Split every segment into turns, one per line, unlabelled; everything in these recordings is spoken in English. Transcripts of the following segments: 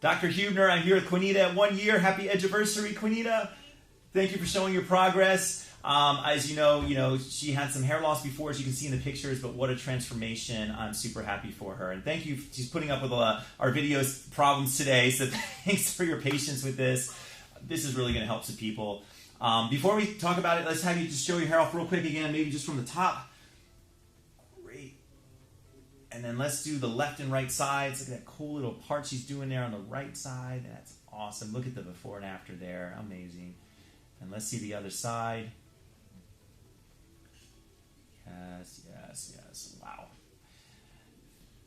Dr. Huebner, I'm here with Quinita at 1 year. Happy edgeaversary, Quinita. Thank you for showing your progress. As you know, she had some hair loss before, as you can see in the pictures, but what a transformation. I'm super happy for her. And thank you. She's putting up with our videos problems today, so thanks for your patience with this. This is really going to help some people. Before we talk about it, let's have you just show your hair off real quick again, maybe just from the top. Great. And then let's do the left and right sides. Look at that cool little part she's doing there on the right side. That's awesome. Look at the before and after there. Amazing. And let's see the other side. Yes. Wow.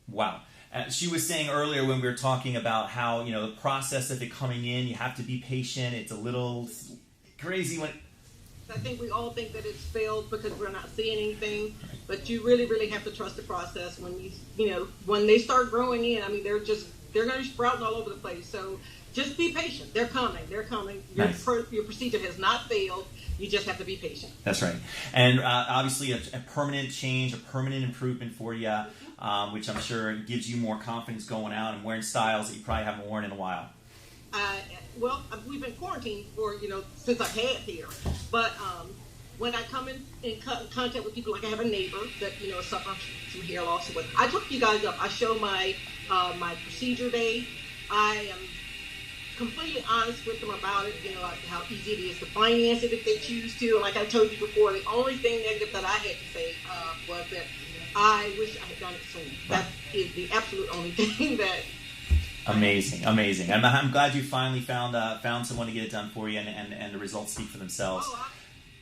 Wow. She was saying earlier when we were talking about how, the process of it coming in, you have to be patient. It's a little crazy when...
I think we all think that it's failed because we're not seeing anything, but you really, really have to trust the process. When when they start growing in, they're going to be sprouting all over the place. So just be patient. They're coming.
Nice.
Your procedure has not failed. You just have to be patient.
That's right. And obviously a permanent change, a permanent improvement for you, which I'm sure gives you more confidence going out and wearing styles that you probably haven't worn in a while.
Well, we've been quarantined for, since I've had hair. But when I come in contact with people, like I have a neighbor that, suffering from hair loss. I took you guys up. I show my procedure day. I am completely honest with them about it, like how easy it is to finance it if they choose to. And like I told you before, the only thing negative that I had to say was that I wish I had done it sooner. That is the absolute only thing that...
Amazing. I'm glad you finally found someone to get it done for you, and the results speak for themselves.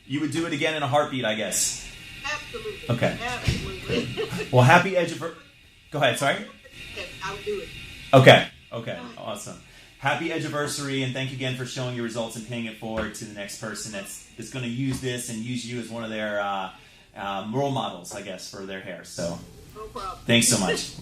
You would do it again in a heartbeat, I guess.
Absolutely.
Okay.
Absolutely.
Well, happy edgeaversary. Go ahead, sorry?
Yes, I would do it.
Okay, awesome. Happy edgeaversary, and thank you again for showing your results and paying it forward to the next person that's going to use this and use you as one of their role models, I guess, for their hair. So,
no problem.
Thanks so much.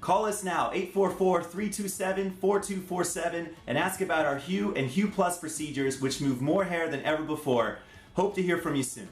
Call us now, 844-327-4247, and ask about our Hue and Hue Plus procedures, which move more hair than ever before. Hope to hear from you soon.